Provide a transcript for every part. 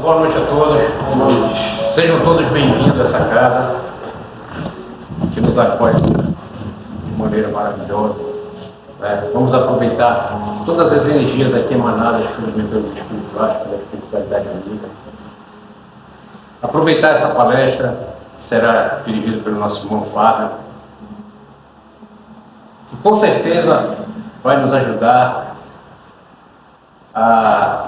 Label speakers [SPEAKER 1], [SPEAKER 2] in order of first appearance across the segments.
[SPEAKER 1] Boa noite a todos. Sejam todos bem-vindos a essa casa que nos acolhe de maneira maravilhosa. Vamos aproveitar todas as energias aqui emanadas pelos mentores espirituais, pela espiritualidade amiga. Aproveitar essa palestra, que será dirigida pelo nosso irmão Fábio, que com certeza vai nos ajudar a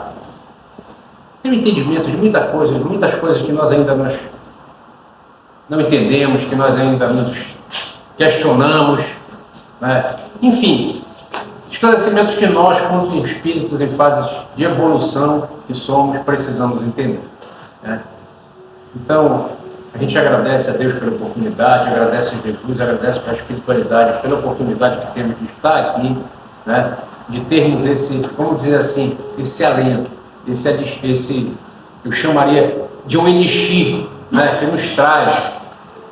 [SPEAKER 1] ter um entendimento de muitas coisas que nós ainda não entendemos, que nós ainda nos questionamos, né? Enfim, esclarecimentos que nós, quanto espíritos em fases de evolução que somos, precisamos entender, né? Então, a gente agradece a Deus pela oportunidade, agradece a Jesus, agradece pela espiritualidade, pela oportunidade que temos de estar aqui, né? De termos esse, vamos dizer assim, esse alento, esse eu chamaria de um elixir, né? Que nos traz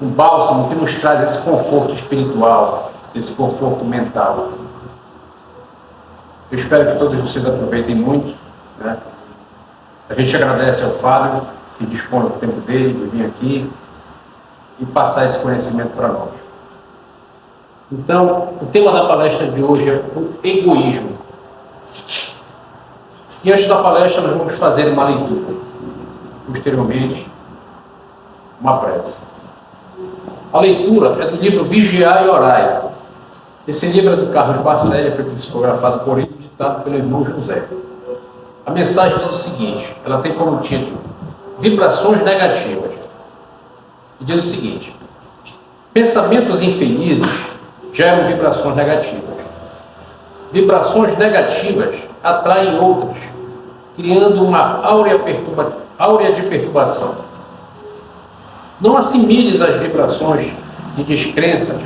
[SPEAKER 1] um bálsamo, que nos traz esse conforto espiritual, esse conforto mental. Eu espero que todos vocês aproveitem muito, né? A gente agradece ao Fábio, que dispõe do tempo dele de vir aqui e passar esse conhecimento para nós. Então, o tema da palestra de hoje é o egoísmo. E antes da palestra nós vamos fazer uma leitura. Posteriormente, uma prece. A leitura é do livro Vigiai e Orai. Esse livro é do Carlos Barcelli, foi psicografado por ele e ditado pelo irmão José. A mensagem diz o seguinte, ela tem como título Vibrações Negativas. E diz o seguinte: pensamentos infelizes geram vibrações negativas. Vibrações negativas atraem outras, criando uma áurea de perturbação. Não assimiles as vibrações de descrença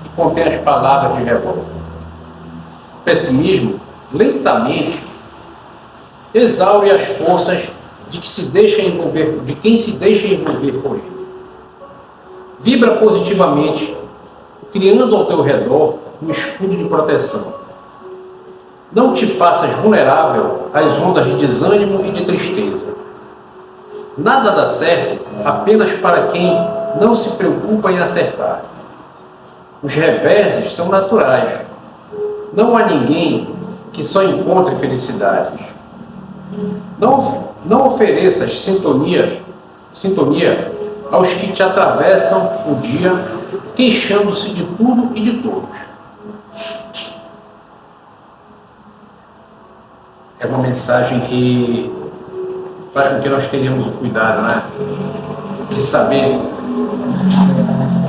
[SPEAKER 1] que contêm as palavras de revolta. O pessimismo, lentamente, exaure as forças de quem se deixa envolver por ele. Vibra positivamente, criando ao teu redor um escudo de proteção. Não te faças vulnerável às ondas de desânimo e de tristeza. Nada dá certo apenas para quem não se preocupa em acertar. Os reveses são naturais. Não há ninguém que só encontre felicidades. Não ofereças sintonia aos que te atravessam o dia queixando-se de tudo e de todos. É uma mensagem que faz com que nós tenhamos o cuidado, né? De saber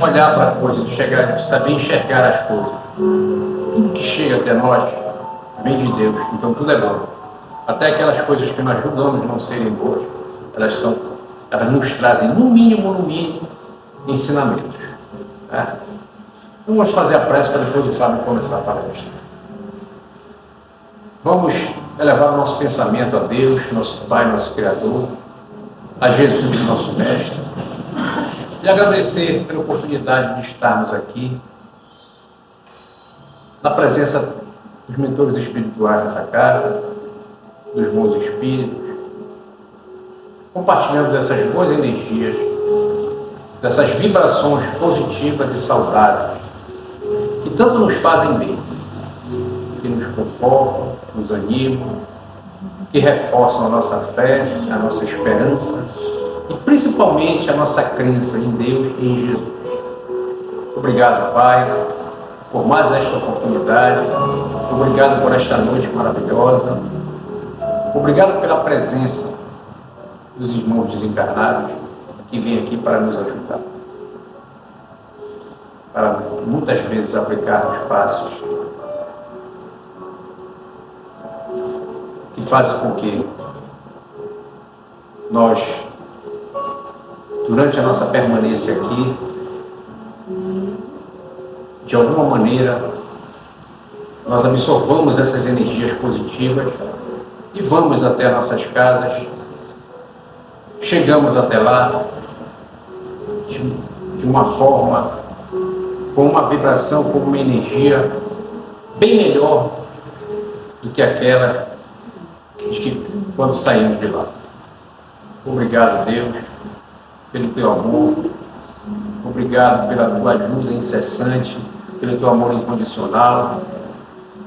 [SPEAKER 1] olhar para a coisa, de saber enxergar as coisas. Tudo que chega até nós vem de Deus, então tudo é bom. Até aquelas coisas que nós julgamos não serem boas, elas nos trazem, no mínimo, ensinamentos. Né? Então vamos fazer a prece para depois o Fábio começar a palestra. Vamos elevar o nosso pensamento a Deus, nosso Pai, nosso Criador, a Jesus, nosso Mestre, e agradecer pela oportunidade de estarmos aqui, na presença dos mentores espirituais dessa casa, dos bons espíritos, compartilhando dessas boas energias, dessas vibrações positivas e saudáveis, que tanto nos fazem bem, que nos confortam, nos animam, que reforçam a nossa fé, a nossa esperança e principalmente a nossa crença em Deus e em Jesus. Obrigado, Pai, por mais esta oportunidade, obrigado por esta noite maravilhosa, obrigado pela presença dos irmãos desencarnados que vêm aqui para nos ajudar, para muitas vezes aplicar os passos que fazem com que nós, durante a nossa permanência aqui, de alguma maneira, nós absorvamos essas energias positivas e vamos até nossas casas, chegamos até lá de uma forma, com uma vibração, com uma energia bem melhor do que aquela de que quando saímos de lá. Obrigado, Deus, pelo teu amor. Obrigado pela tua ajuda incessante, pelo teu amor incondicional.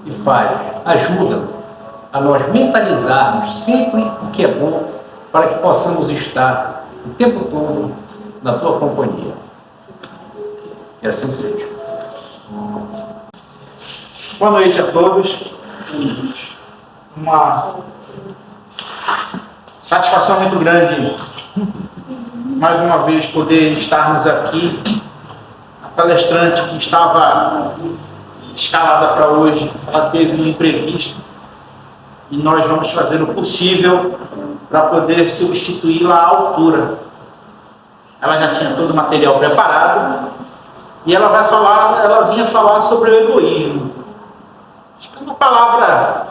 [SPEAKER 1] E ajuda a nós mentalizarmos sempre o que é bom, para que possamos estar o tempo todo na tua companhia. E assim seja.
[SPEAKER 2] Boa noite a todos. Uma satisfação muito grande, mais uma vez, poder estarmos aqui. A palestrante que estava escalada para hoje, ela teve um imprevisto e nós vamos fazer o possível para poder substituí-la à altura. Ela já tinha todo o material preparado e ela vinha falar sobre o egoísmo. Acho que é uma palavra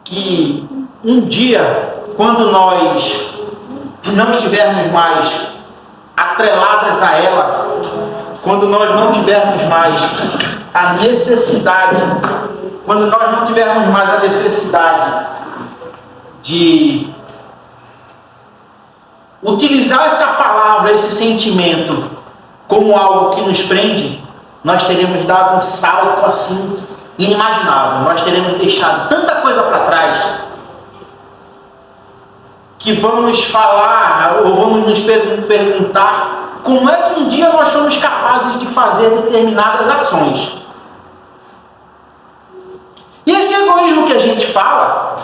[SPEAKER 2] que um dia, quando nós não estivermos mais atreladas a ela, quando nós não tivermos mais a necessidade, quando nós não tivermos mais a necessidade de utilizar essa palavra, esse sentimento, como algo que nos prende, nós teremos dado um salto assim inimaginável. Nós teremos deixado tanta coisa para trás que vamos falar ou vamos nos perguntar como é que um dia nós somos capazes de fazer determinadas ações. E esse egoísmo que a gente fala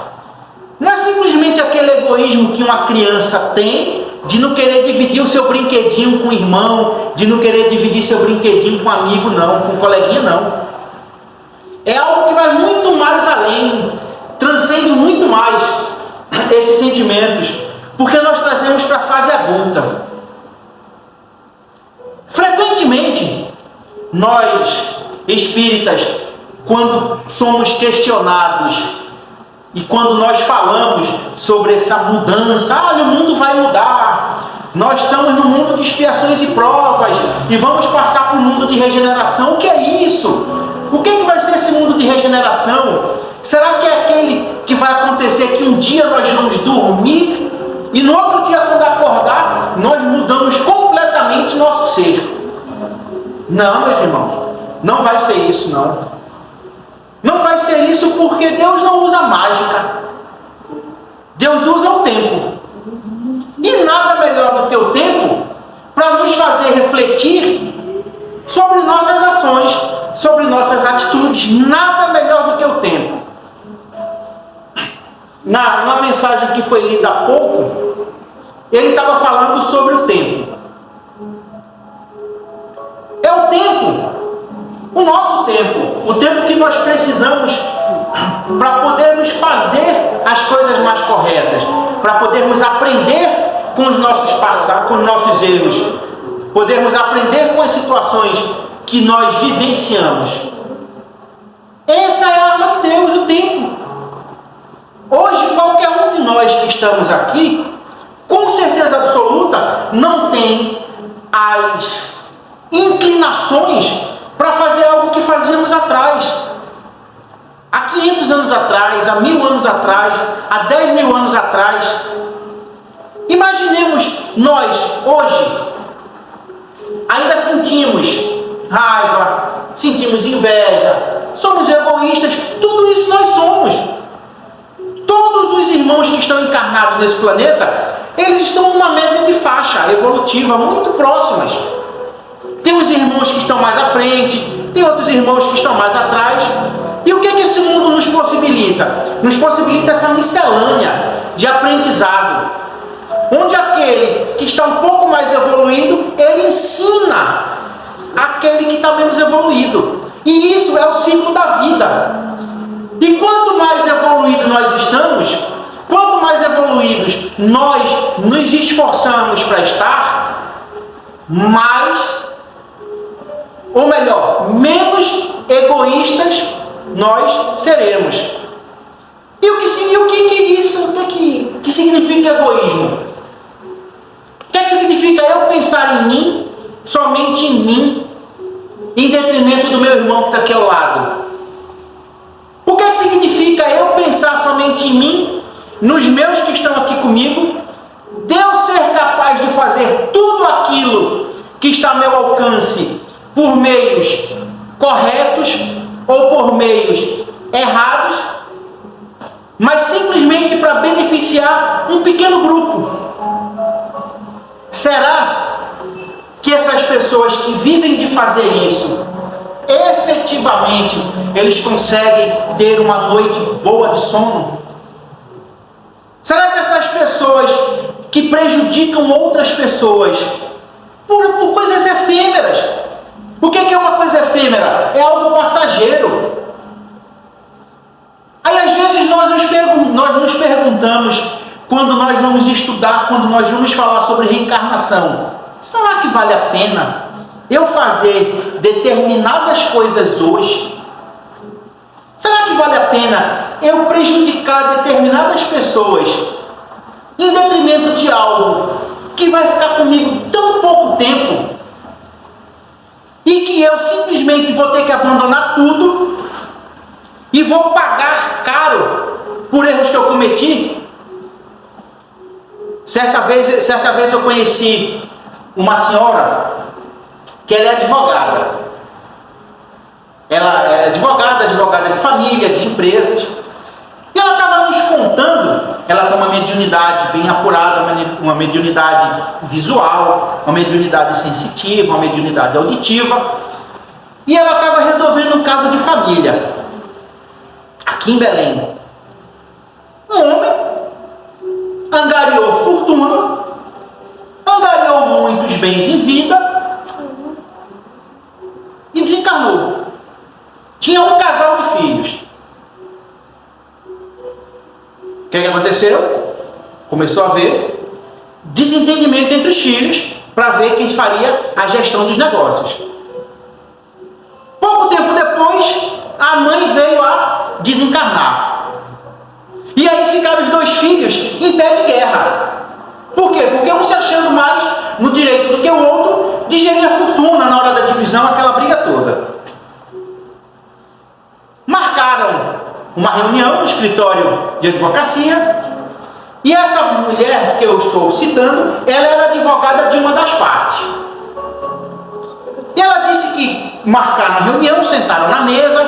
[SPEAKER 2] não é simplesmente aquele egoísmo que uma criança tem de não querer dividir o seu brinquedinho com o irmão, de não querer dividir seu brinquedinho com um amigo, não, com um coleguinha, não. É algo que vai muito mais além, transcende muito mais esses sentimentos, porque nós trazemos para a fase adulta. Frequentemente, nós, espíritas, quando somos questionados e quando nós falamos sobre essa mudança, o mundo vai mudar, nós estamos no mundo de expiações e provas e vamos passar para o mundo de regeneração. O que é isso? O que vai ser esse mundo de regeneração? Será que é aquele que vai acontecer que um dia nós vamos dormir e no outro dia, quando acordar, nós mudamos completamente nosso ser? Não, meus irmãos, não vai ser isso, não. Não vai ser isso porque Deus não usa mágica. Deus usa o tempo. E nada melhor do que o tempo para nos fazer refletir sobre nossas ações, sobre nossas atitudes. Nada melhor do que o tempo. Na mensagem que foi lida há pouco, ele estava falando sobre o tempo. É o tempo, o nosso tempo, o tempo que nós precisamos para podermos fazer as coisas mais corretas, para podermos aprender com os nossos passados, com os nossos erros, podermos aprender com as situações que nós vivenciamos. Essa é a arma de Deus, o tempo. Hoje, qualquer um de nós que estamos aqui, com certeza absoluta, não tem as inclinações para fazer algo que fazíamos atrás. Há 500 anos atrás, há 1000 anos atrás, há 10 mil anos atrás. Imaginemos nós, hoje, ainda sentimos raiva, sentimos inveja, somos egoístas, tudo isso nós somos. Todos os irmãos que estão encarnados nesse planeta, eles estão numa média de faixa evolutiva muito próximas. Tem os irmãos que estão mais à frente, tem outros irmãos que estão mais atrás. E o que esse mundo nos possibilita? Nos possibilita essa miscelânea de aprendizado, onde aquele que está um pouco mais evoluído, ele ensina aquele que está menos evoluído. E isso é o ciclo da vida. E quanto mais evoluído nós estamos, quanto mais evoluídos nós nos esforçamos para estar, mais, ou melhor, menos egoístas nós seremos. E o que significa egoísmo? O que significa eu pensar em mim, somente em mim, em detrimento do meu irmão que está aqui ao lado? O que significa eu pensar somente em mim, nos meus que estão aqui comigo, de eu ser capaz de fazer tudo aquilo que está ao meu alcance por meios corretos ou por meios errados, mas simplesmente para beneficiar um pequeno grupo. Será que essas pessoas que vivem de fazer isso, efetivamente, eles conseguem ter uma noite boa de sono? Será que essas pessoas que prejudicam outras pessoas por coisas efêmeras? O que é uma coisa efêmera? É algo passageiro. Aí às vezes nós nos perguntamos, quando nós vamos estudar, quando nós vamos falar sobre reencarnação, será que vale a pena eu fazer determinadas coisas hoje? Será que vale a pena eu prejudicar determinadas pessoas em detrimento de algo que vai ficar comigo tão pouco tempo e que eu simplesmente vou ter que abandonar tudo e vou pagar caro por erros que eu cometi? Certa vez eu conheci uma senhora que ela é advogada. Ela é advogada de família, de empresas. E ela estava nos contando, ela tem uma mediunidade bem apurada, uma mediunidade visual, uma mediunidade sensitiva, uma mediunidade auditiva. E ela estava resolvendo um caso de família, aqui em Belém. Um homem angariou fortuna, angariou muitos bens em vida e desencarnou. Tinha um casal de filhos. O que aconteceu? Começou a haver desentendimento entre os filhos para ver quem faria a gestão dos negócios. Pouco tempo depois, a mãe veio a desencarnar. E aí ficaram os dois filhos em pé de guerra. Por quê? Porque um se achando mais no direito do que o outro de gerir a fortuna na hora da divisão, aquela briga toda. Marcaram uma reunião no escritório de advocacia, e essa mulher que eu estou citando, ela era advogada de uma das partes. E ela disse que marcaram a reunião, sentaram na mesa,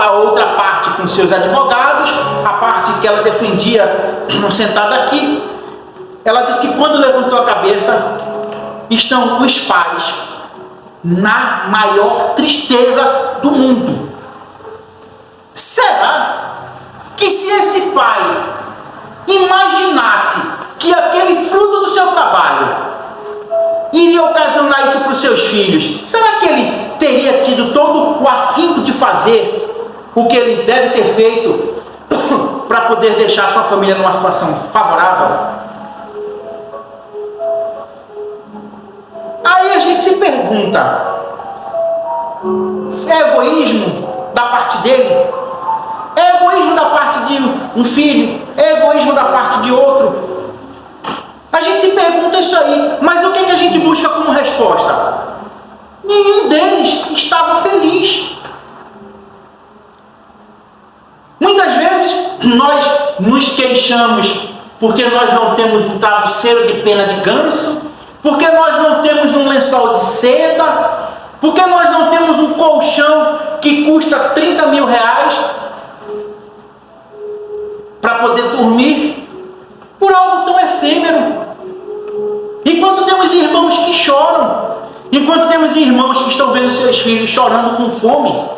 [SPEAKER 2] a outra parte com seus advogados, a parte que ela defendia sentada aqui. Ela disse que quando levantou a cabeça, estão os pais na maior tristeza do mundo. Será que se esse pai imaginasse que aquele fruto do seu trabalho iria ocasionar isso para os seus filhos, será que ele teria tido todo o afinco de fazer o que ele deve ter feito para poder deixar a sua família numa situação favorável? Aí a gente se pergunta, é egoísmo da parte dele? É egoísmo da parte de um filho? É egoísmo da parte de outro? A gente se pergunta isso aí, mas o que a gente busca como resposta? Nenhum deles estava feliz. Muitas vezes nós nos queixamos porque nós não temos um travesseiro de pena de ganso, porque nós não temos um lençol de seda, porque nós não temos um colchão que custa 30 mil reais para poder dormir, por algo tão efêmero. Enquanto temos irmãos que choram, enquanto temos irmãos que estão vendo seus filhos chorando com fome,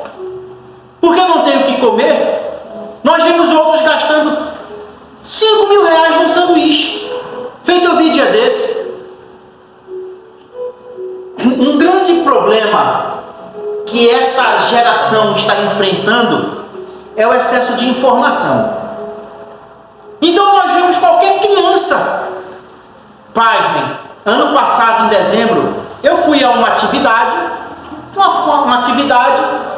[SPEAKER 2] porque não tem o que comer, nós vemos outros gastando 5 mil reais num sanduíche. Feito eu vi dia desse. Um grande problema que essa geração está enfrentando é o excesso de informação. Então nós vemos qualquer criança. Pasmem, ano passado, em dezembro, eu fui a uma atividade,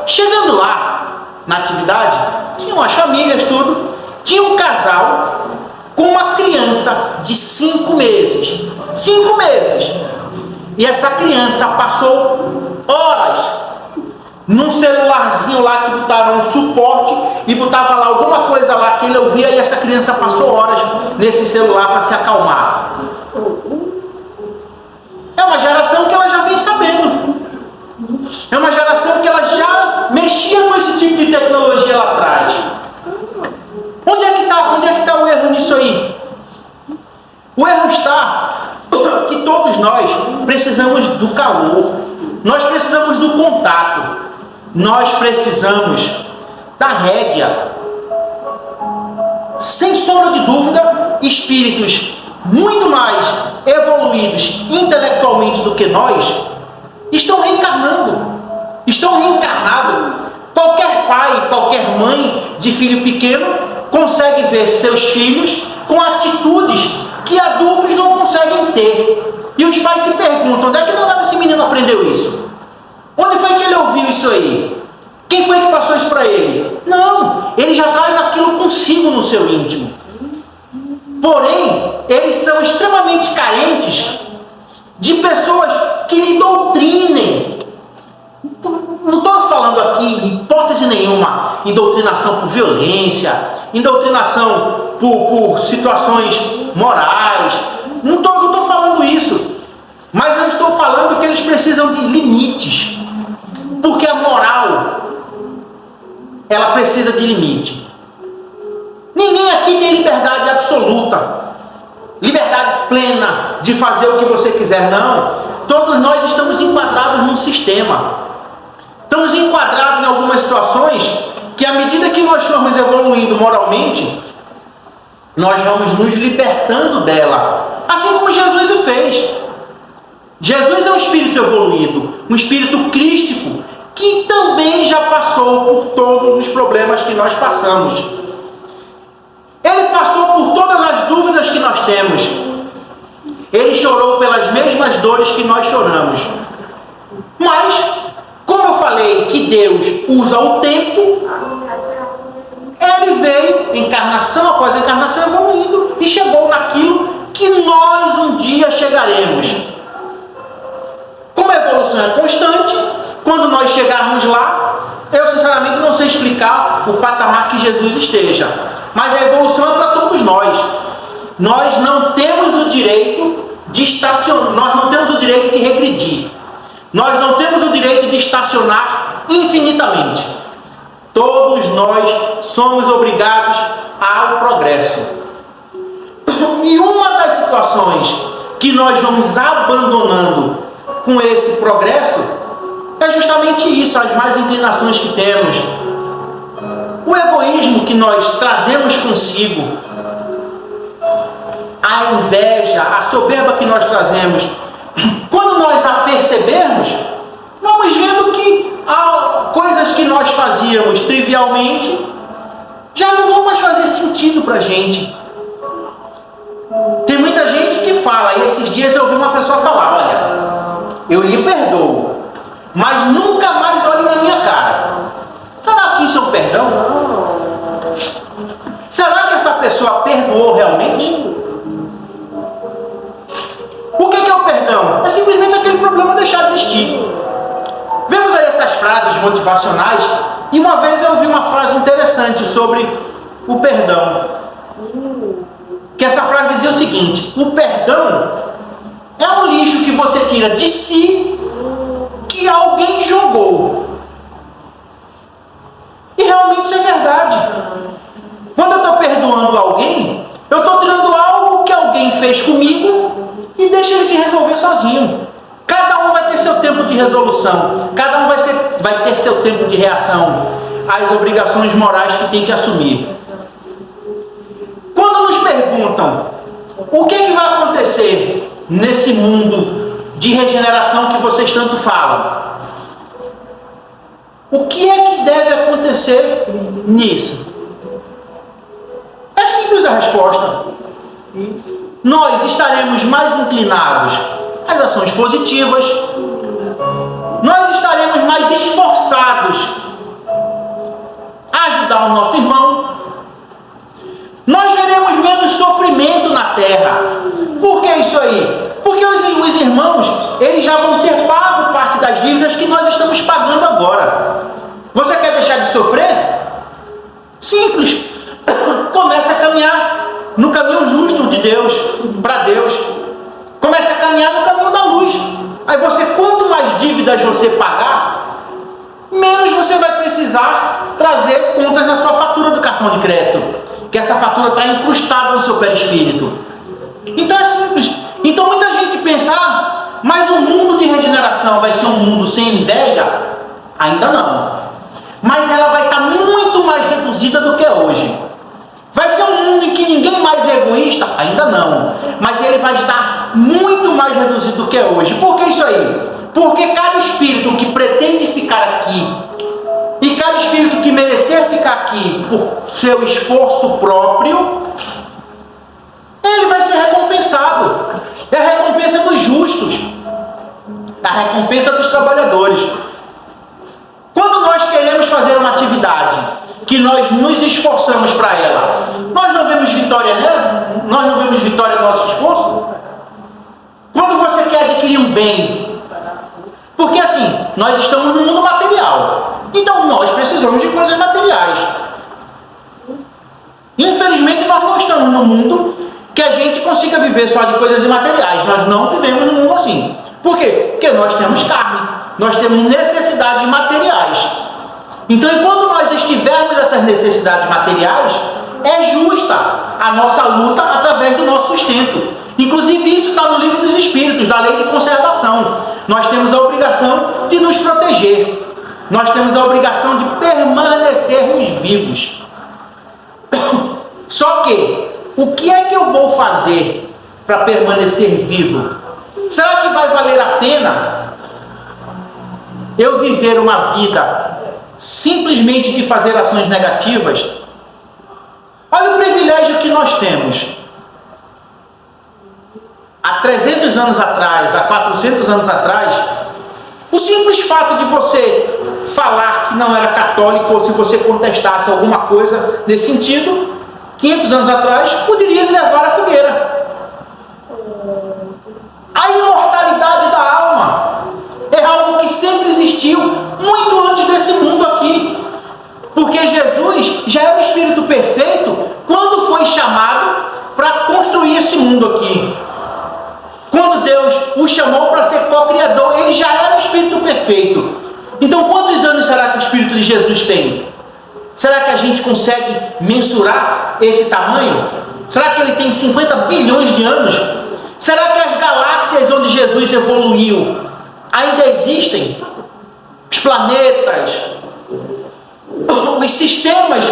[SPEAKER 2] chegando lá na atividade, tinham as famílias, tudo, tinha um casal com uma criança de 5 meses. 5 meses. E essa criança passou horas num celularzinho lá que botaram um suporte e botava lá alguma coisa lá que ele ouvia e essa criança passou horas nesse celular para se acalmar. É uma geração que ela já vem sabendo. É uma geração que ela já mexia com esse tipo de tecnologia lá atrás. Onde é que está o erro nisso aí? O erro está que todos nós precisamos do calor, nós precisamos do contato, nós precisamos da rédea. Sem sombra de dúvida, espíritos muito mais evoluídos intelectualmente do que nós estão reencarnando, estão reencarnados. Qualquer pai, qualquer mãe de filho pequeno consegue ver seus filhos com atitudes que adultos não conseguem ter. E os pais se perguntam: onde é que danado esse menino aprendeu isso? Onde foi que ele ouviu isso aí? Quem foi que passou isso para ele? Não, ele já traz aquilo consigo no seu íntimo. Porém, eles são extremamente carentes de pessoas que lhe doutrinem. Não estou falando aqui, em hipótese nenhuma, em doutrinação por violência, em doutrinação por situações morais. Não estou falando isso. Mas eu estou falando que eles precisam de limites. Porque a moral, ela precisa de limite. Ninguém aqui tem liberdade absoluta, liberdade plena de fazer o que você quiser, não. Todos nós estamos enquadrados num sistema. Estamos enquadrados em algumas situações que, à medida que nós formos evoluindo moralmente, nós vamos nos libertando dela. Assim como Jesus o fez. Jesus é um espírito evoluído, um espírito crístico, que também já passou por todos os problemas que nós passamos. Ele passou por todas as dúvidas que nós temos. Ele chorou pelas mesmas dores que nós choramos. Mas, como eu falei que Deus usa o tempo, ele veio, encarnação após encarnação, evoluindo e chegou naquilo que nós um dia chegaremos. Como a evolução é constante, quando nós chegarmos lá, eu sinceramente não sei explicar o patamar que Jesus esteja, mas a evolução é para todos nós. Nós não temos o direito de estacionar, nós não temos o direito de regredir, nós não temos o direito de estacionar infinitamente. Todos nós somos obrigados ao progresso. E uma das situações que nós vamos abandonando com esse progresso é justamente isso, as más inclinações que temos, o egoísmo que nós trazemos consigo, a inveja, a soberba que nós trazemos. Quando nós a percebermos, vamos vendo que coisas que nós fazíamos trivialmente já não vão mais fazer sentido para a gente. Tem muita gente que fala, e esses dias eu ouvi uma pessoa falar: olha, eu lhe perdoo, mas nunca mais olhe na minha cara. Será que isso é um perdão? Será que essa pessoa perdoou realmente? O que é o perdão? É simplesmente aquele problema deixar de existir. Vemos aí essas frases motivacionais, e uma vez eu ouvi uma frase interessante sobre o perdão. Que essa frase dizia o seguinte: o perdão é um lixo que você tira de si, que alguém jogou. E realmente isso é verdade. Quando eu estou perdoando alguém, eu estou tirando algo que alguém fez comigo e deixa ele se resolver sozinho. Cada um vai ter seu tempo de resolução, cada um vai ter seu tempo de reação às obrigações morais que tem que assumir. Quando nos perguntam o que vai acontecer nesse mundo de regeneração que vocês tanto falam, o que é que deve acontecer nisso? É simples a resposta. Nós estaremos mais inclinados às ações positivas, nós estaremos mais esforçados a ajudar o nosso irmão, nós veremos menos sofrimento na terra. Por que isso aí? Porque os irmãos, eles já vão ter pago parte da das dívidas que nós estamos pagando agora. Você quer deixar de sofrer? Simples. Comece a caminhar no caminho justo de Deus, para Deus. Comece a caminhar no caminho da luz. Aí você, quanto mais dívidas você pagar, menos você vai precisar trazer contas na sua fatura do cartão de crédito, que essa fatura está incrustada no seu perispírito. Então é simples. Então muita gente pensa, mas o mundo de regeneração vai ser um mundo sem inveja? Ainda não. Mas ela vai estar muito mais reduzida do que é hoje. Vai ser um mundo em que ninguém mais é egoísta? Ainda não. Mas ele vai estar muito mais reduzido do que é hoje. Por que isso aí? Porque cada espírito que pretende ficar aqui e cada espírito que merecer ficar aqui por seu esforço próprio, ele vai ser recompensado. É a recompensa dos justos, é a recompensa dos trabalhadores. Quando nós queremos fazer uma atividade que nós nos esforçamos para ela, nós não vemos vitória nela? Nós não vemos vitória no nosso esforço? Quando você quer adquirir um bem, porque assim, nós estamos no mundo material, então nós precisamos de coisas materiais. Infelizmente nós não estamos no mundo que a gente consiga viver só de coisas imateriais. Nós não vivemos no mundo assim. Por quê? Porque nós temos carne, nós temos necessidades materiais. Então, enquanto nós estivermos essas necessidades materiais, é justa a nossa luta através do nosso sustento. Inclusive, isso está no livro dos Espíritos, da lei de conservação. Nós temos a obrigação de nos proteger. Nós temos a obrigação de permanecermos vivos. Só que, o que é que eu vou fazer para permanecer vivo? Será que vai valer a pena eu viver uma vida simplesmente de fazer ações negativas? Olha o privilégio que nós temos. Há 300 anos atrás, há 400 anos atrás, o simples fato de você falar que não era católico, ou se você contestasse alguma coisa nesse sentido, 500 anos atrás, poderia lhe levar à fogueira. A imortalidade da alma é algo que sempre existiu, muito antes desse mundo aqui. Porque Jesus já era o Espírito perfeito quando foi chamado para construir esse mundo aqui. Quando Deus o chamou para ser co-criador, ele já era o Espírito perfeito. Então, quantos anos será que o Espírito de Jesus tem? Será que a gente consegue mensurar esse tamanho? Será que ele tem 50 bilhões de anos? Será que as galáxias onde Jesus evoluiu ainda existem? Os planetas, os sistemas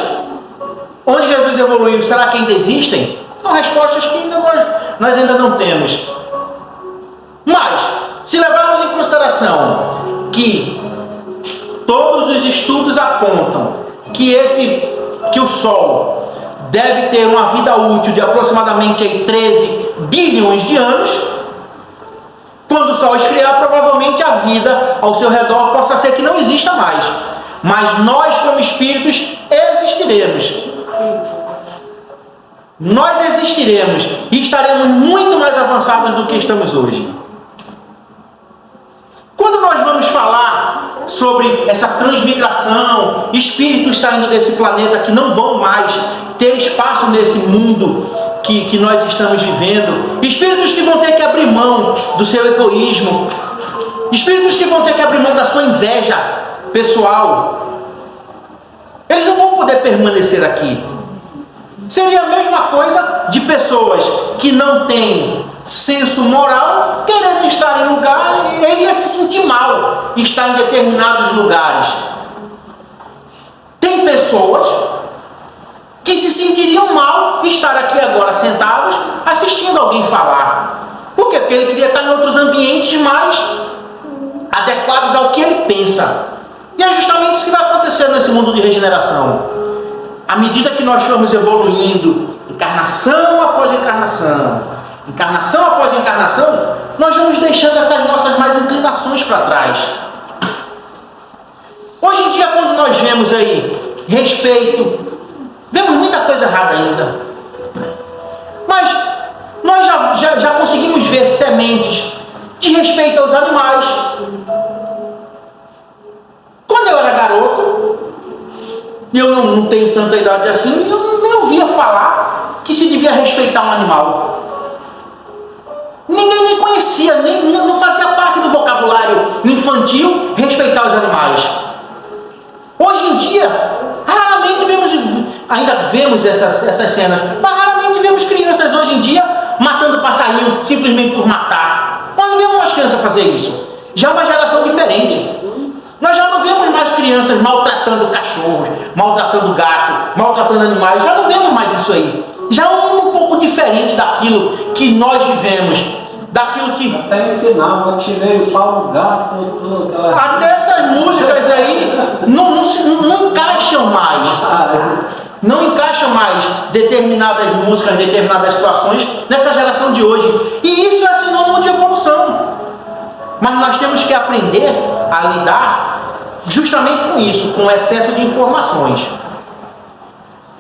[SPEAKER 2] onde Jesus evoluiu, será que ainda existem? São respostas que ainda nós ainda não temos. Mas, se levarmos em consideração que todos os estudos apontam que o Sol deve ter uma vida útil de aproximadamente 13 bilhões de anos, quando o Sol esfriar, provavelmente a vida ao seu redor possa ser que não exista mais. Mas nós, como espíritos, existiremos. Nós existiremos e estaremos muito mais avançados do que estamos hoje. Quando nós vamos falar sobre essa transmigração, espíritos saindo desse planeta que não vão mais ter espaço nesse mundo que nós estamos vivendo, espíritos que vão ter que abrir mão do seu egoísmo, espíritos que vão ter que abrir mão da sua inveja pessoal, eles não vão poder permanecer aqui. Seria a mesma coisa de pessoas que não têm senso moral, querendo estar em lugar, ele ia se sentir mal estar em determinados lugares. Tem pessoas que se sentiriam mal estar aqui agora sentados assistindo alguém falar. Por quê? Porque ele queria estar em outros ambientes mais adequados ao que ele pensa. E é justamente isso que vai acontecer nesse mundo de regeneração. À medida que nós formos evoluindo, encarnação após encarnação, encarnação após encarnação, nós vamos deixando essas nossas mais inclinações para trás. Hoje em dia, quando nós vemos aí respeito, vemos muita coisa errada ainda. Mas nós já conseguimos ver sementes de respeito aos animais, Quando eu era garoto, e eu não tenho tanta idade assim, eu nem ouvia falar que se devia respeitar um animal. Ninguém nem conhecia, não fazia parte do vocabulário infantil respeitar os animais. Hoje em dia, raramente ainda vemos essas cenas, mas raramente vemos crianças hoje em dia matando passarinho simplesmente por matar. Nós não vemos mais crianças fazer isso. Já é uma geração diferente. Nós já não vemos mais crianças maltratando cachorros, maltratando gato, maltratando animais. Já não vemos mais isso aí. Já é um pouco diferente daquilo que nós vivemos. Daquilo que...
[SPEAKER 3] Até ensinava, tirei o pau do gato, tudo.
[SPEAKER 2] Até essas músicas aí não encaixam mais. Não encaixam mais determinadas músicas, determinadas situações nessa geração de hoje. E isso é sinônimo de evolução. Mas nós temos que aprender a lidar justamente com isso, com o excesso de informações.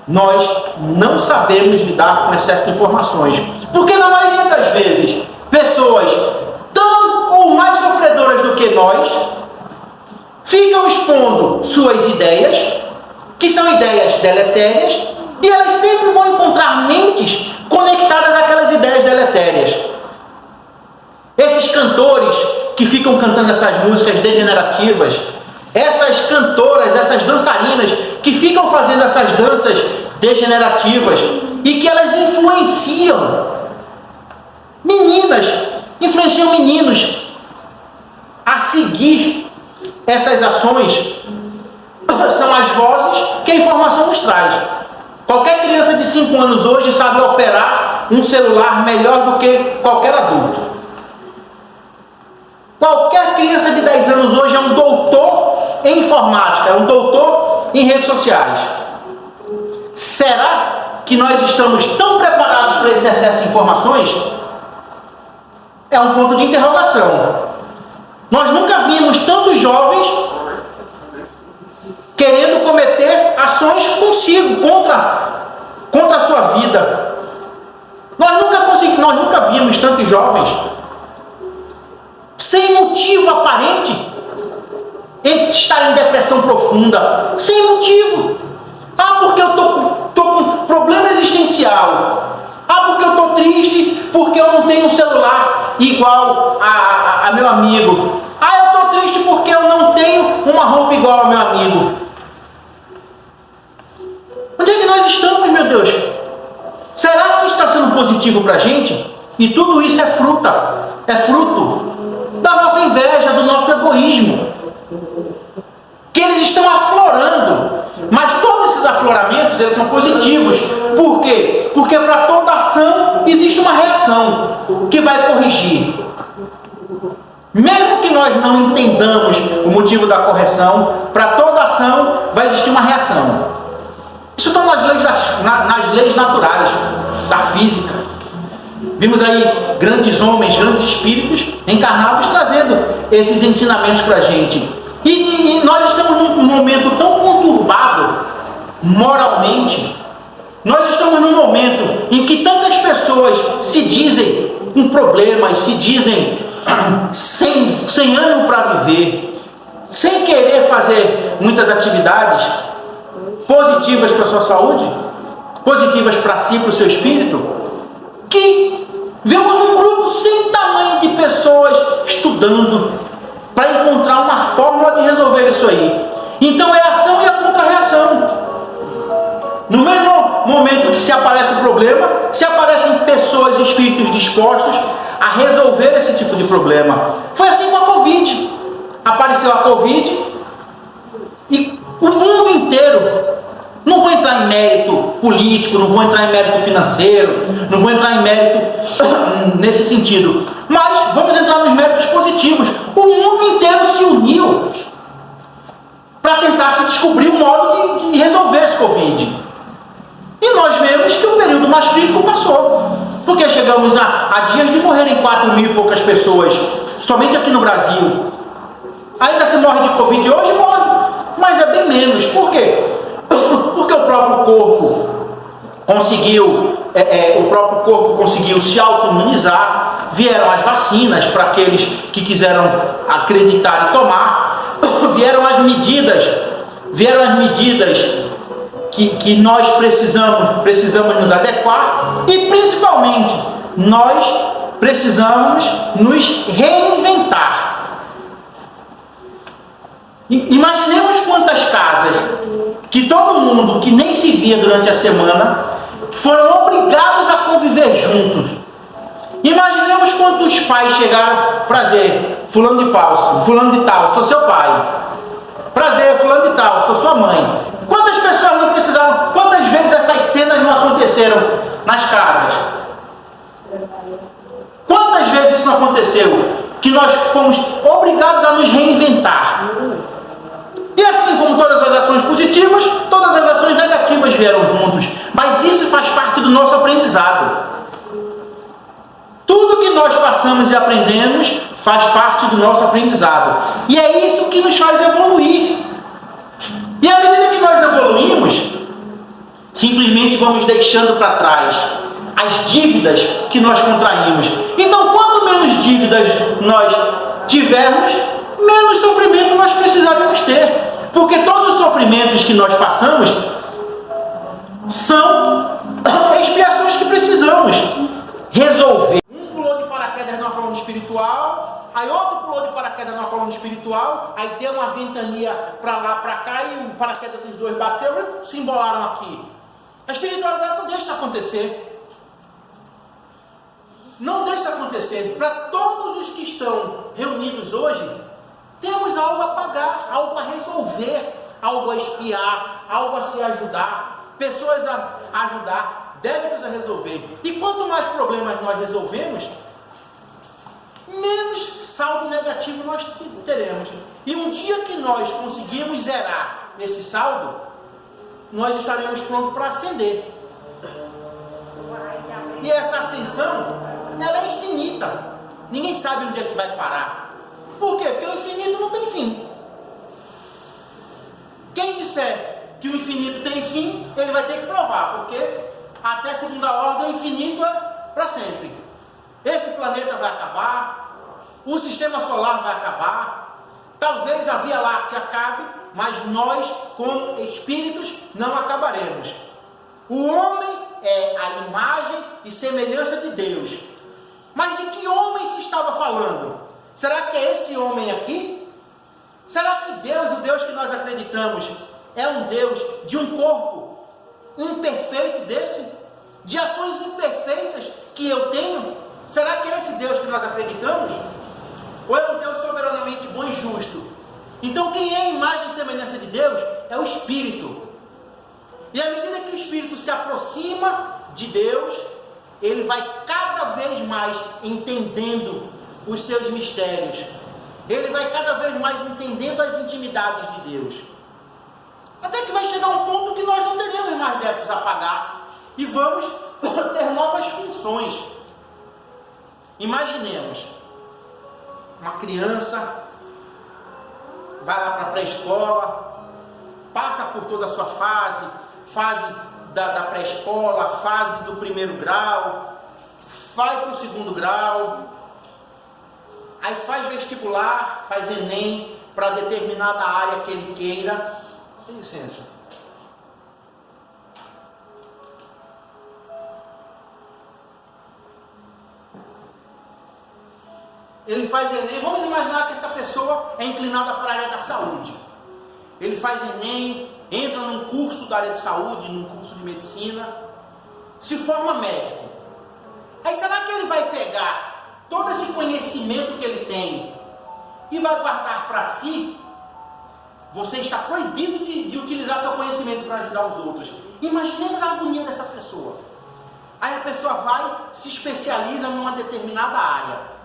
[SPEAKER 2] Nós não sabemos lidar com o excesso de informações. Porque na maioria das vezes, pessoas tão ou mais sofredoras do que nós ficam expondo suas ideias, que são ideias deletérias, e elas sempre vão encontrar mentes conectadas àquelas ideias deletérias. Esses cantores que ficam cantando essas músicas degenerativas, essas cantoras, essas dançarinas que ficam fazendo essas danças degenerativas e que elas influenciam meninos a seguir essas ações, são as vozes que a informação nos traz. Qualquer criança de 5 anos hoje sabe operar um celular melhor do que qualquer adulto. Qualquer criança de 10 anos hoje é um doutor em informática, é um doutor em redes sociais. Será que nós estamos tão preparados para esse excesso de informações? É um ponto de interrogação. Nós nunca vimos tantos jovens querendo cometer ações consigo, contra a sua vida. Nós nunca vimos tantos jovens sem motivo aparente estar em depressão profunda, sem motivo. Porque eu tô com problema existencial. Porque eu tô triste porque eu não tenho um celular igual a meu amigo. Eu tô triste porque eu não tenho uma roupa igual ao meu amigo. Onde é que nós estamos, meu Deus? Será que isso está sendo positivo para a gente? E tudo isso é fruto da nossa inveja, do nosso egoísmo, que eles estão aflorando. Mas todos esses afloramentos, eles são positivos. Por quê? Porque para toda ação existe uma reação que vai corrigir. Mesmo que nós não entendamos o motivo da correção, para toda ação vai existir uma reação. Isso está nas leis naturais da física. Vimos aí grandes homens, grandes espíritos encarnados trazendo esses ensinamentos para a gente. E nós estamos num momento tão conturbado moralmente. Nós estamos num momento em que tantas pessoas se dizem com problemas, se dizem sem ânimo para viver, sem querer fazer muitas atividades positivas para a sua saúde, positivas para si, para o seu espírito, que vemos um grupo sem tamanho de pessoas estudando para encontrar uma fórmula de resolver isso aí. Então é a ação e a contra-reação. No mesmo momento que se aparece o problema, se aparecem pessoas e espíritos dispostos a resolver esse tipo de problema. Foi assim com a Covid. Apareceu a Covid e o mundo inteiro, não vou entrar em mérito político, não vou entrar em mérito financeiro, não vou entrar em mérito nesse sentido, mas vamos entrar nos méritos positivos. O mundo inteiro se uniu para tentar se descobrir um modo de resolver esse Covid. E nós vemos que o período mais crítico passou, porque chegamos a dias de morrerem 4 mil e poucas pessoas, somente aqui no Brasil. Ainda se morre de Covid hoje? Morre, mas é bem menos. Por quê? Porque o próprio corpo conseguiu se auto-imunizar, vieram as vacinas para aqueles que quiseram acreditar e tomar, vieram as medidas que nós precisamos nos adequar, e principalmente nós precisamos nos reinventar. Imaginemos quantas casas que todo mundo que nem se via durante a semana foram obrigados a conviver juntos. Imaginemos quantos pais chegaram: prazer, fulano de tal, sou seu pai. Prazer, fulano de tal, sou sua mãe. Quantas pessoas não precisaram, quantas vezes essas cenas não aconteceram nas casas? Quantas vezes isso não aconteceu? Que nós fomos obrigados a nos reinventar. E assim como todas as ações positivas, todas as ações negativas vieram juntos. Mas isso faz parte do nosso aprendizado. Tudo que nós passamos e aprendemos faz parte do nosso aprendizado. E é isso que nos faz evoluir. E à medida que nós evoluímos, simplesmente vamos deixando para trás as dívidas que nós contraímos. Então, quanto menos dívidas nós tivermos, menos sofrimento nós precisaremos ter. Porque todos os sofrimentos que nós passamos são expiações que precisamos resolver. Um pulou de paraquedas numa coluna espiritual, aí outro pulou de paraquedas numa coluna espiritual, aí deu uma ventania para lá, para cá, e o paraquedas dos dois bateu e se embolaram aqui. A espiritualidade não deixa isso acontecer. Não deixa isso acontecer. Para todos os que estão reunidos hoje, temos algo a pagar, algo a resolver, algo a expiar, algo a se ajudar, pessoas a ajudar, débitos a resolver. E quanto mais problemas nós resolvemos, menos saldo negativo nós teremos. E um dia que nós conseguirmos zerar esse saldo, nós estaremos prontos para ascender. E essa ascensão, ela é infinita. Ninguém sabe onde é que vai parar. Por quê? Porque o infinito não tem fim. Quem disser que o infinito tem fim, ele vai ter que provar, porque até segunda ordem o infinito é para sempre. Esse planeta vai acabar, o sistema solar vai acabar, talvez a Via Láctea acabe, mas nós, como espíritos, não acabaremos. O homem é a imagem e semelhança de Deus. Mas de que homem se estava falando? Será que é esse homem aqui? Será que Deus, o Deus que nós acreditamos, é um Deus de um corpo imperfeito desse? De ações imperfeitas que eu tenho? Será que é esse Deus que nós acreditamos? Ou é um Deus soberanamente bom e justo? Então quem é a imagem e semelhança de Deus é o Espírito. E à medida que o Espírito se aproxima de Deus, ele vai cada vez mais entendendo os seus mistérios. Ele vai cada vez mais entendendo as intimidades de Deus. Até que vai chegar um ponto que nós não teremos mais débitos a pagar e vamos ter novas funções. Imaginemos uma criança vai lá para a pré-escola, passa por toda a sua fase da pré-escola, fase do primeiro grau, vai para o segundo grau, aí faz vestibular, faz Enem para determinada área que ele queira. Tem licença. Ele faz Enem, vamos imaginar que essa pessoa é inclinada para a área da saúde. Ele faz Enem, entra num curso da área de saúde, num curso de medicina, se forma médico. Aí será que ele vai pegar todo esse conhecimento que ele tem e vai guardar para si? Você está proibido de utilizar seu conhecimento para ajudar os outros. Imaginemos a agonia dessa pessoa. Aí a pessoa vai, se especializa numa determinada área.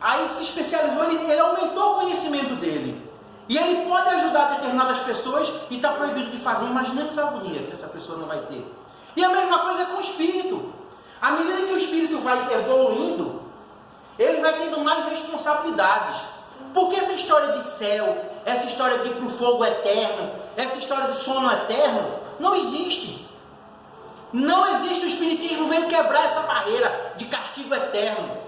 [SPEAKER 2] Aí se especializou, ele aumentou o conhecimento dele. E ele pode ajudar determinadas pessoas e está proibido de fazer. Imaginemos a agonia que essa pessoa não vai ter. E a mesma coisa é com o espírito. À medida que o espírito vai evoluindo, ele vai tendo mais responsabilidades. Porque essa história de céu, essa história de ir para o fogo eterno, essa história de sono eterno, não existe. Não existe. O espiritismo veio quebrar essa barreira de castigo eterno.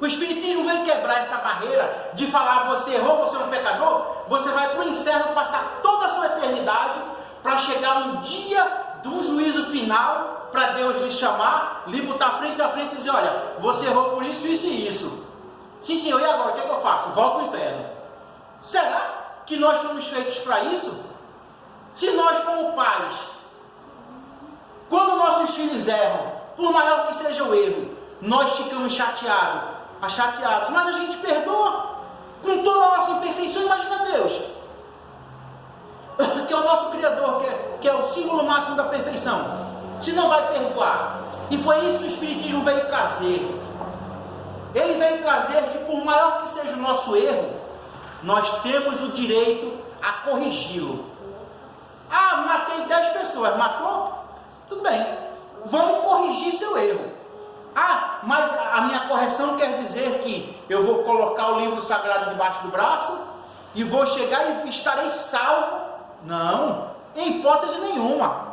[SPEAKER 2] O Espiritismo veio quebrar essa barreira de falar: você errou, você é um pecador, você vai para o inferno passar toda a sua eternidade para chegar no dia do juízo final, para Deus lhe chamar, lhe botar frente a frente e dizer: olha, você errou por isso, isso e isso. Sim, senhor, e agora? O que é que eu faço? Volto para o inferno. Será que nós fomos feitos para isso? Se nós, como pais, quando nossos filhos erram, por maior que seja o erro, nós ficamos chateados, mas a gente perdoa com toda a nossa imperfeição. Imagina Deus, que é o nosso Criador, que é o símbolo máximo da perfeição, se não vai perdoar. E foi isso que o Espiritismo veio trazer. Ele veio trazer que, por maior que seja o nosso erro, nós temos o direito a corrigi-lo. Ah, matei 10 pessoas, matou? Tudo bem, vamos corrigir seu erro. Ah, mas a minha correção quer dizer que eu vou colocar o livro sagrado debaixo do braço e vou chegar e estarei salvo? Não, em hipótese nenhuma.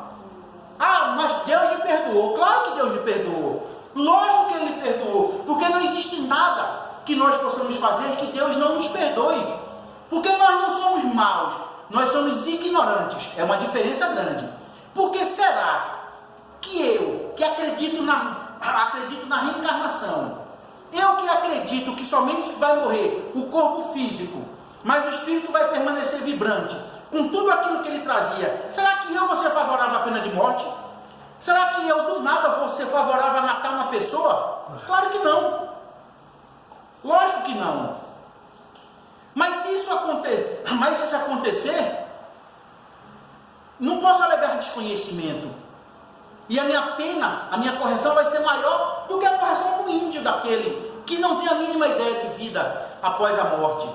[SPEAKER 2] Ah, mas Deus lhe perdoou. Claro que Deus lhe perdoou. Lógico que Ele lhe perdoou, porque não existe nada que nós possamos fazer que Deus não nos perdoe. Porque nós não somos maus, nós somos ignorantes. É uma diferença grande. Por que será que eu, que acredito na reencarnação, eu que acredito que somente vai morrer o corpo físico, mas o espírito vai permanecer vibrante, com tudo aquilo que ele trazia, será que eu vou ser favorável à pena de morte? Será que eu do nada vou ser favorável a matar uma pessoa? Claro que não. Lógico que não. Mas se isso acontecer, não posso alegar desconhecimento. E a minha pena, a minha correção vai ser maior do que a correção do índio, daquele que não tem a mínima ideia de vida após a morte.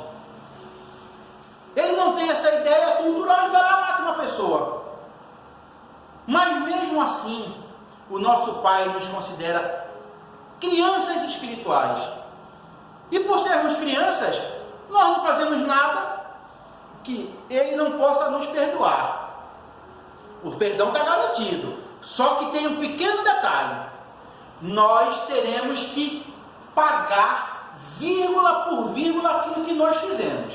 [SPEAKER 2] Ele não tem essa ideia cultural, ele vai lá e mata uma pessoa. Mas mesmo assim, o nosso Pai nos considera crianças espirituais. E por sermos crianças, nós não fazemos nada que Ele não possa nos perdoar. O perdão está garantido. Só que tem um pequeno detalhe: nós teremos que pagar vírgula por vírgula aquilo que nós fizemos.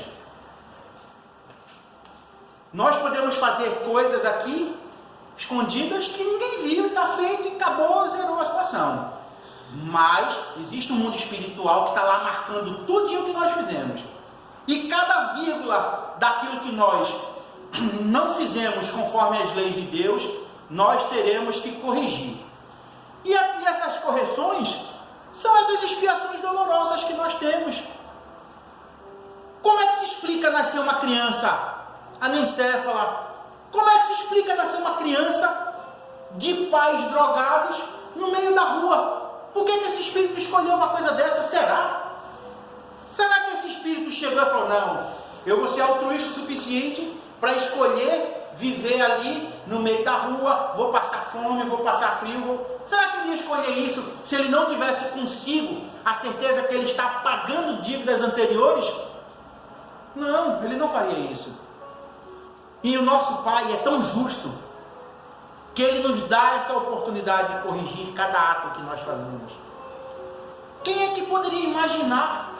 [SPEAKER 2] Nós podemos fazer coisas aqui escondidas que ninguém viu e está feito e acabou, zerou a situação. Mas existe um mundo espiritual que está lá marcando tudinho que nós fizemos. E cada vírgula daquilo que nós não fizemos conforme as leis de Deus, nós teremos que corrigir. E essas correções são essas expiações dolorosas que nós temos. Como é que se explica nascer uma criança anencéfala? Como é que se explica nascer uma criança de pais drogados no meio da rua? Por que esse espírito escolheu uma coisa dessa? Será? Será que esse espírito chegou e falou: não, eu vou ser altruísta o suficiente para escolher viver ali no meio da rua, vou passar fome, vou passar frio. Será que ele ia escolher isso se ele não tivesse consigo a certeza que ele está pagando dívidas anteriores? Não, ele não faria isso. E o nosso Pai é tão justo que Ele nos dá essa oportunidade de corrigir cada ato que nós fazemos. Quem é que poderia imaginar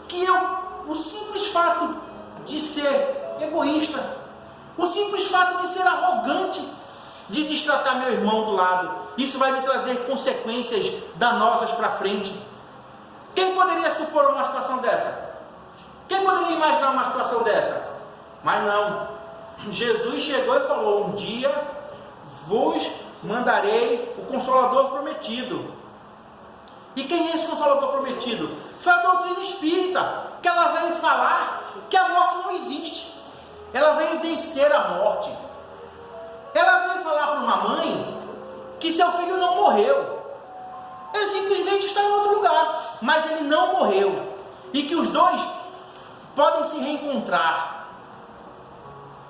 [SPEAKER 2] que o simples fato de ser egoísta, o simples fato de ser arrogante, de destratar meu irmão do lado, isso vai me trazer consequências danosas para frente? Quem poderia supor uma situação dessa? Quem poderia imaginar uma situação dessa? Mas não. Jesus chegou e falou: um dia vos mandarei o Consolador prometido. E quem é esse Consolador prometido? Foi a doutrina espírita, que ela veio falar que a morte não existe. Ela veio vencer a morte. Ela veio falar para uma mãe que seu filho não morreu. Ele simplesmente está em outro lugar, mas ele não morreu. E que os dois podem se reencontrar.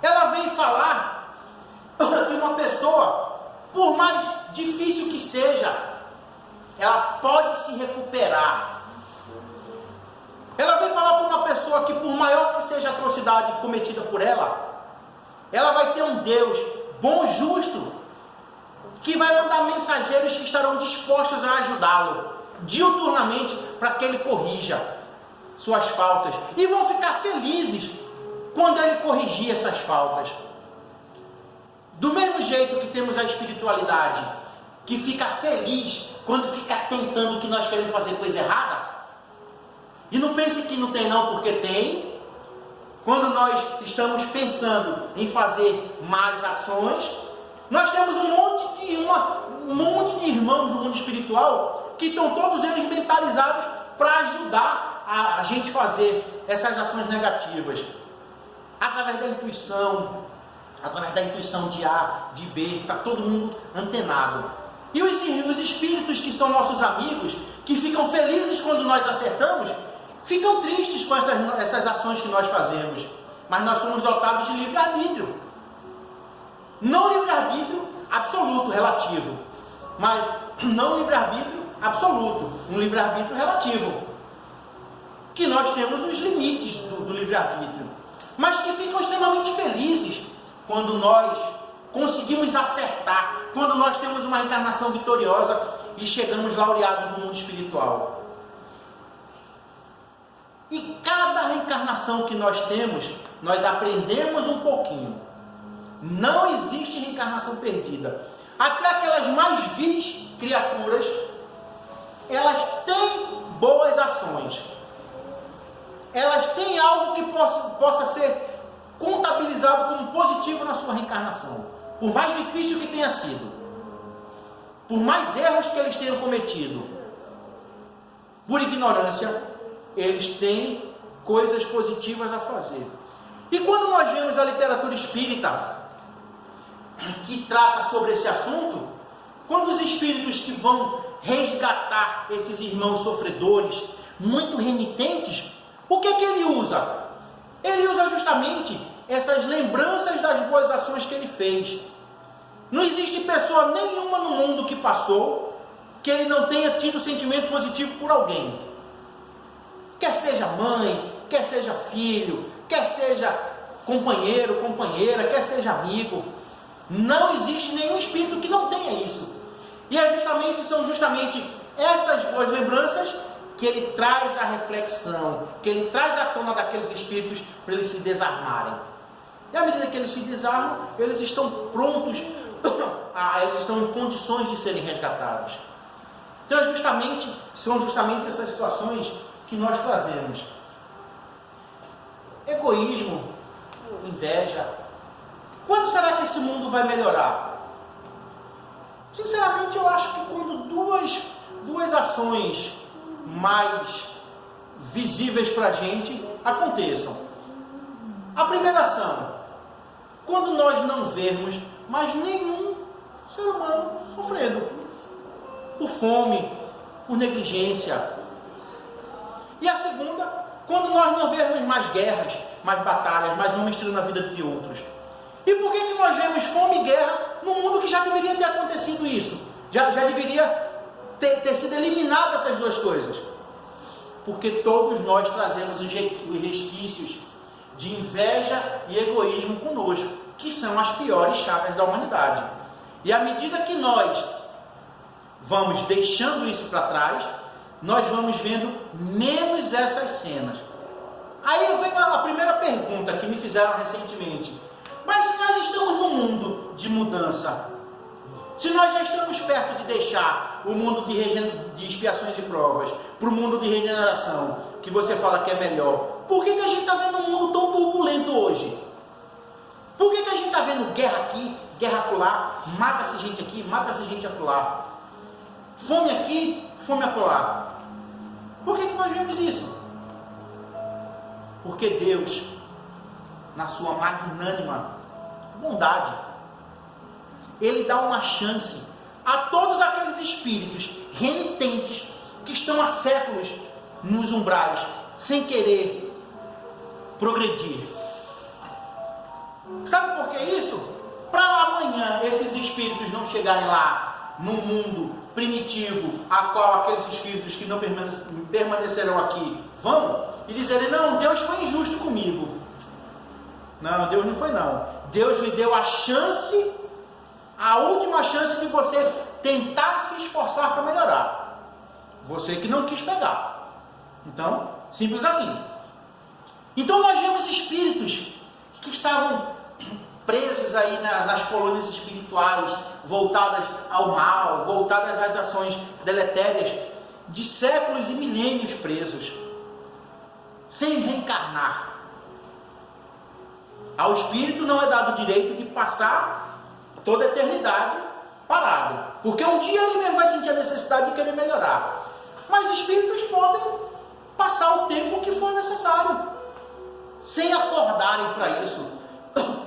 [SPEAKER 2] Ela veio falar que uma pessoa, por mais difícil que seja, ela pode se recuperar. Ela veio falar para uma pessoa que, por maior que seja a atrocidade cometida por ela vai ter um Deus bom, justo, que vai mandar mensageiros que estarão dispostos a ajudá-lo, diuturnamente para que ele corrija suas faltas. E vão ficar felizes quando ele corrigir essas faltas. Do mesmo jeito que temos a espiritualidade, que fica feliz quando fica tentando que nós queremos fazer coisa errada. E não pense que não tem não, porque tem. Quando nós estamos pensando em fazer más ações, nós temos um monte de irmãos no mundo espiritual que estão todos eles mentalizados para ajudar a gente fazer essas ações negativas. Através da intuição de A, de B, está todo mundo antenado. E os espíritos que são nossos amigos, que ficam felizes quando nós acertamos, ficam tristes com essas ações que nós fazemos. Mas nós somos dotados de livre-arbítrio. Não livre-arbítrio absoluto, relativo. Mas não livre-arbítrio absoluto. Um livre-arbítrio relativo. Que nós temos os limites do livre-arbítrio. Mas que ficam extremamente felizes quando nós conseguimos acertar. Quando nós temos uma encarnação vitoriosa e chegamos laureados no mundo espiritual. E cada reencarnação que nós temos, nós aprendemos um pouquinho. Não existe reencarnação perdida. Até aquelas mais vis criaturas, elas têm boas ações. Elas têm algo que possa ser contabilizado como positivo na sua reencarnação. Por mais difícil que tenha sido. Por mais erros que eles tenham cometido. Por ignorância, eles têm coisas positivas a fazer. E quando nós vemos a literatura espírita que trata sobre esse assunto, quando os espíritos que vão resgatar esses irmãos sofredores, muito renitentes, o que ele usa? Ele usa justamente essas lembranças das boas ações que ele fez. Não existe pessoa nenhuma no mundo que passou que ele não tenha tido sentimento positivo por alguém. Quer seja mãe, quer seja filho, quer seja companheiro, companheira, quer seja amigo. Não existe nenhum espírito que não tenha isso. E são justamente essas boas lembranças que ele traz à reflexão, que ele traz à tona daqueles espíritos para eles se desarmarem. E à medida que eles se desarmam, eles estão prontos, eles estão em condições de serem resgatados. Então são justamente essas situações que nós trazemos. Egoísmo, inveja. Quando será que esse mundo vai melhorar? Sinceramente, eu acho que quando duas ações mais visíveis para a gente aconteçam. A primeira ação, quando nós não vermos mais nenhum ser humano sofrendo por fome, por negligência. E a segunda, quando nós não vermos mais guerras, mais batalhas, mais homens tirando a vida de outros. E por que nós vemos fome e guerra no mundo que já deveria ter acontecido isso? Já deveria ter sido eliminado essas duas coisas. Porque todos nós trazemos os resquícios de inveja e egoísmo conosco, que são as piores chagas da humanidade. E à medida que nós vamos deixando isso para trás, nós vamos vendo menos essas cenas. Aí vem a primeira pergunta que me fizeram recentemente. Mas se nós estamos num mundo de mudança, se nós já estamos perto de deixar o mundo de expiações e provas para o mundo de regeneração, que você fala que é melhor, por que a gente está vendo um mundo tão turbulento hoje? Por que a gente está vendo guerra aqui, guerra acolá, mata-se gente aqui, mata-se gente acolá, fome aqui, fome acolá? Por que nós vemos isso? Porque Deus, na sua magnânima bondade, Ele dá uma chance a todos aqueles espíritos renitentes que estão há séculos nos umbrais, sem querer progredir. Sabe por que isso? Para amanhã esses espíritos não chegarem lá no mundo primitivo, a qual aqueles espíritos que não permanecerão aqui vão, e dizerem: não, Deus foi injusto comigo. Não, Deus não foi não. Deus lhe deu a chance, a última chance de você tentar se esforçar para melhorar. Você que não quis pegar. Então, simples assim. Então nós vemos espíritos que estavam presos aí nas colônias espirituais, voltadas ao mal, voltadas às ações deletérias, de séculos e milênios presos, sem reencarnar. Ao espírito não é dado o direito de passar toda a eternidade parado, porque um dia ele mesmo vai sentir a necessidade de querer melhorar. Mas espíritos podem passar o tempo que for necessário, sem acordarem para isso.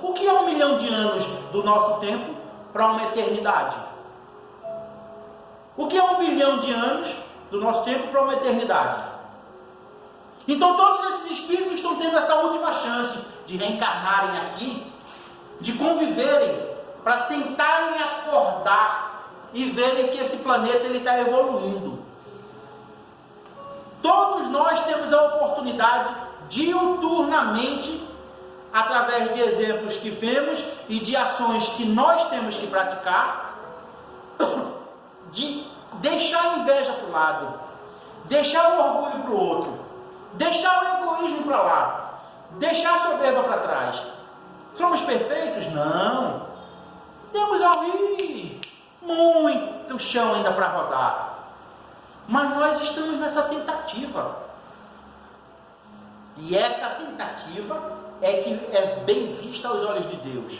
[SPEAKER 2] O que é 1 milhão de anos do nosso tempo para uma eternidade? O que é 1 bilhão de anos do nosso tempo para uma eternidade? Então todos esses espíritos estão tendo essa última chance de reencarnarem aqui, de conviverem, para tentarem acordar e verem que esse planeta está evoluindo. Todos nós temos a oportunidade diuturnamente, através de exemplos que vemos e de ações que nós temos que praticar, de deixar a inveja para o lado, deixar o orgulho para o outro, deixar o egoísmo para lá, deixar a soberba para trás. Somos perfeitos? Não. Temos ali muito chão ainda para rodar. Mas nós estamos nessa tentativa. E essa tentativa é que é bem vista aos olhos de Deus.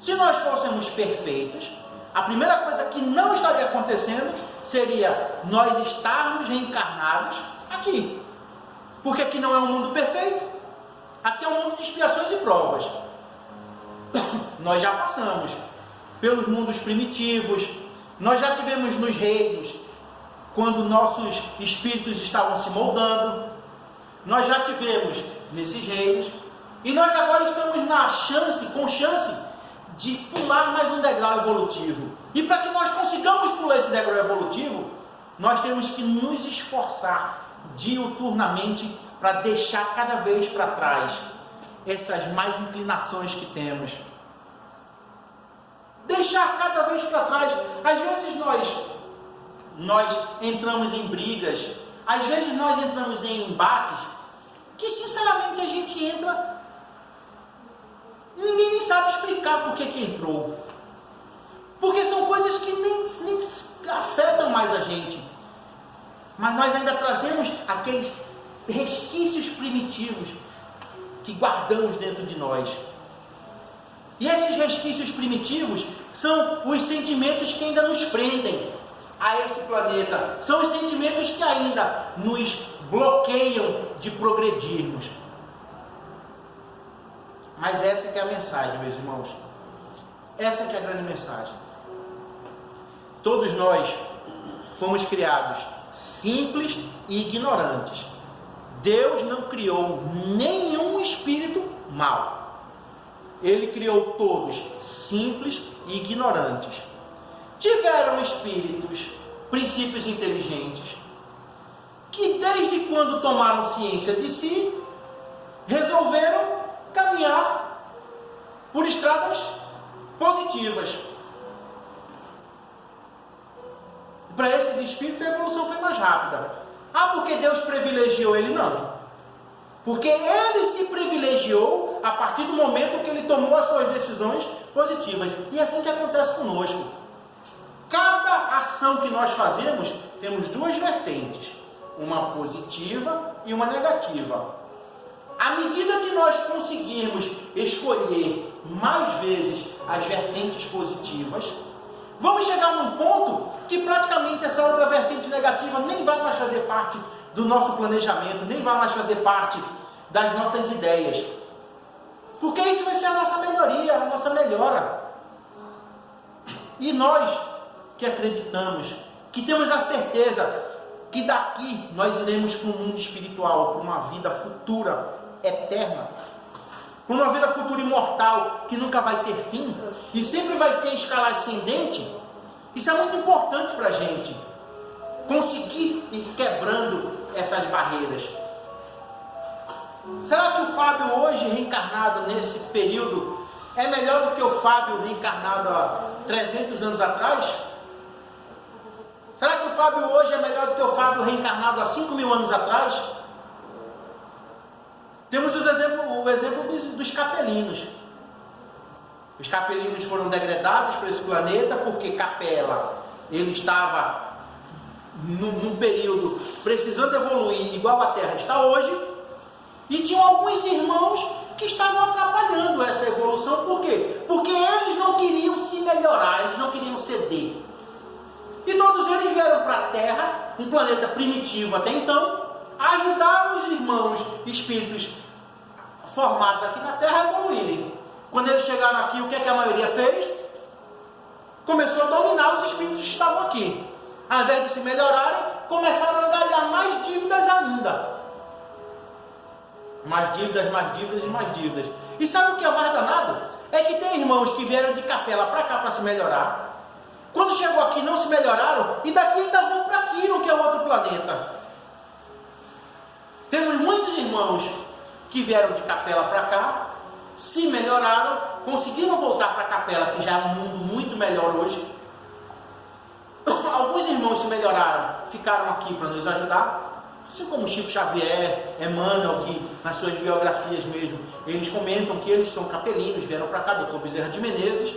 [SPEAKER 2] Se nós fôssemos perfeitos, a primeira coisa que não estaria acontecendo seria nós estarmos reencarnados aqui. Porque aqui não é um mundo perfeito. Aqui é um mundo de expiações e provas. Nós já passamos pelos mundos primitivos. Nós já tivemos nos reinos, quando nossos espíritos estavam se moldando. Nós já tivemos nesses reinos. E nós agora estamos com chance de pular mais um degrau evolutivo. E para que nós consigamos pular esse degrau evolutivo, nós temos que nos esforçar diuturnamente para deixar cada vez para trás essas más inclinações que temos. Deixar cada vez para trás. Às vezes nós entramos em brigas, às vezes nós entramos em embates que sinceramente a gente entra, ninguém nem sabe explicar por que entrou, porque são coisas que nem afetam mais a gente, mas nós ainda trazemos aqueles resquícios primitivos que guardamos dentro de nós. E esses resquícios primitivos são os sentimentos que ainda nos prendem a esse planeta, são os sentimentos que ainda nos bloqueiam de progredirmos. Mas essa que é a mensagem, meus irmãos. Essa que é a grande mensagem. Todos nós fomos criados simples e ignorantes. Deus não criou nenhum espírito mau. Ele criou todos simples e ignorantes. Tiveram espíritos, princípios inteligentes, que desde quando tomaram ciência de si, resolveram caminhar por estradas positivas. Para esses espíritos a evolução foi mais rápida. Porque Deus privilegiou ele? Não. Porque ele se privilegiou a partir do momento que ele tomou as suas decisões positivas. E é assim que acontece conosco. Cada ação que nós fazemos, temos duas vertentes. Uma positiva e uma negativa. À medida que nós conseguirmos escolher mais vezes as vertentes positivas, vamos chegar num ponto que praticamente essa outra vertente negativa nem vai mais fazer parte do nosso planejamento, nem vai mais fazer parte das nossas ideias. Porque isso vai ser a nossa melhoria, a nossa melhora. E nós que acreditamos, que temos a certeza que daqui nós iremos para um mundo espiritual, para uma vida futura, eterna, para uma vida futura imortal, que nunca vai ter fim, e sempre vai ser em escala ascendente. Isso é muito importante para a gente conseguir ir quebrando essas barreiras. Será que o Fábio hoje reencarnado nesse período é melhor do que o Fábio reencarnado há 300 anos atrás? Será que o Fábio hoje é melhor do que o Fábio reencarnado há 5.000 anos atrás? Temos o exemplo dos capelinos. Os capelinos foram degradados para esse planeta porque Capela, ele estava num período precisando evoluir igual a Terra está hoje, e tinham alguns irmãos que estavam atrapalhando essa evolução. Por quê? Porque eles não queriam se melhorar, eles não queriam ceder. E todos eles vieram para a Terra, um planeta primitivo até então, ajudar os irmãos espíritos formados aqui na Terra a evoluírem. Quando eles chegaram aqui, o que é que a maioria fez? Começou a dominar os espíritos que estavam aqui. Ao invés de se melhorarem, começaram a angariar mais dívidas ainda. Mais dívidas, mais dívidas e mais dívidas. E sabe o que é mais danado? É que tem irmãos que vieram de Capela para cá para se melhorar. Quando chegou aqui não se melhoraram, e daqui ainda vão para Quiron, que é outro planeta. Temos muitos irmãos que vieram de Capela para cá, se melhoraram, conseguiram voltar para Capela, que já é um mundo muito melhor hoje. Alguns irmãos se melhoraram, ficaram aqui para nos ajudar, assim como Chico Xavier, Emmanuel, que nas suas biografias mesmo, eles comentam que eles são capelinos, vieram para cá, Dr. Bezerra de Menezes,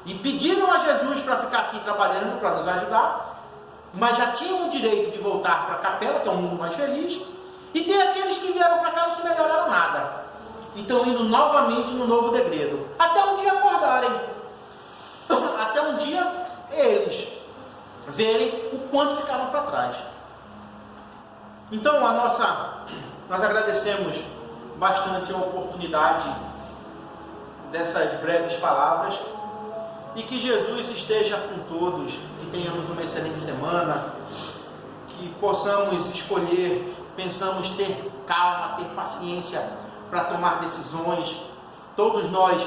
[SPEAKER 2] e pediram a Jesus para ficar aqui trabalhando, para nos ajudar, mas já tinham o direito de voltar para a Capela, que é um mundo mais feliz. E tem aqueles que vieram para cá e não se melhoraram nada, e estão indo novamente no novo degredo, até um dia acordarem, até um dia eles verem o quanto ficaram para trás. Então nós agradecemos bastante a oportunidade dessas breves palavras, e que Jesus esteja com todos, que tenhamos uma excelente semana, que possamos escolher, pensamos ter calma, ter paciência para tomar decisões. Todos nós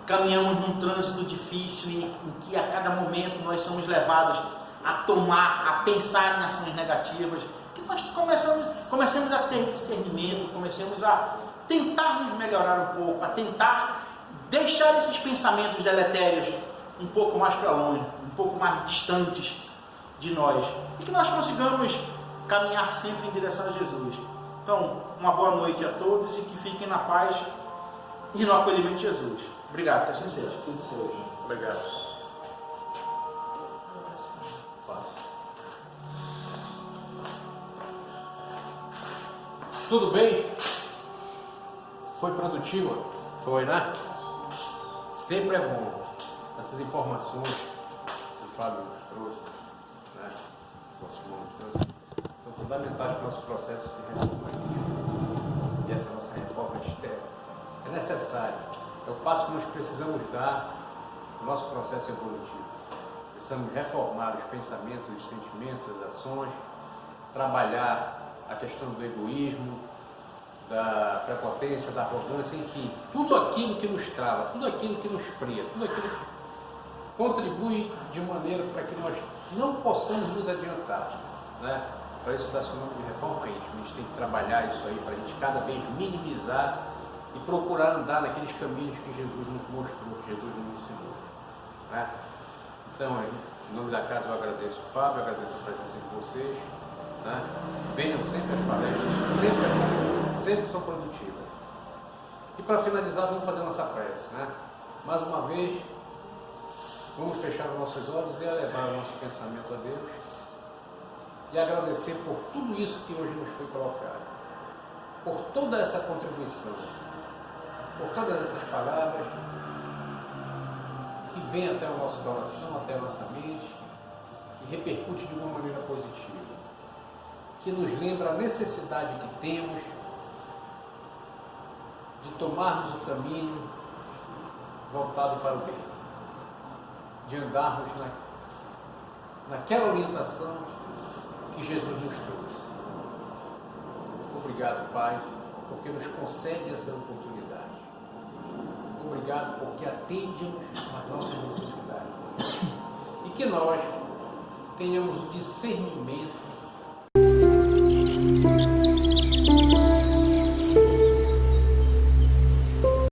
[SPEAKER 2] caminhamos num trânsito difícil em que a cada momento nós somos levados a pensar em ações negativas, que nós comecemos a ter discernimento, comecemos a tentar nos melhorar um pouco, a tentar deixar esses pensamentos deletérios um pouco mais para longe, um pouco mais distantes de nós, e que nós consigamos caminhar sempre em direção a Jesus. Então, uma boa noite a todos e que fiquem na paz e no acolhimento de Jesus. Obrigado, que assim seja.
[SPEAKER 3] Tudo seja.
[SPEAKER 1] Obrigado. Tudo bem? Foi produtiva? Foi, né? Sempre é bom essas informações que o Fábio trouxe, né? Nosso irmão trouxe, são fundamentais para o nosso processo de reforma e essa nossa reforma externa. É necessário, é o passo que nós precisamos dar no nosso processo evolutivo. Precisamos reformar os pensamentos, os sentimentos, as ações, trabalhar a questão do egoísmo, da prepotência, da arrogância, enfim, tudo aquilo que nos trava, tudo aquilo que nos fria, tudo aquilo que contribui de maneira para que nós não possamos nos adiantar, né? Para isso dá-se o nome de reforma íntima. A gente tem que trabalhar isso aí para a gente cada vez minimizar e procurar andar naqueles caminhos que Jesus nos mostrou, que Jesus nos ensinou, né? Então, em nome da casa eu agradeço o Fábio, agradeço a presença de vocês, né? Venham sempre às palestras, sempre são produtivas. E para finalizar, vamos fazer nossa prece, né? Mais uma vez, vamos fechar os nossos olhos e elevar o nosso pensamento a Deus e agradecer por tudo isso que hoje nos foi colocado, por toda essa contribuição, por todas essas palavras que vêm até o nosso coração, até a nossa mente e repercute de uma maneira positiva, que nos lembra a necessidade que temos de tomarmos o caminho voltado para o bem, de andarmos naquela orientação que Jesus nos trouxe. Obrigado, Pai, porque nos concede essa oportunidade. Obrigado porque atende-nos às nossas necessidades. E que nós tenhamos o discernimento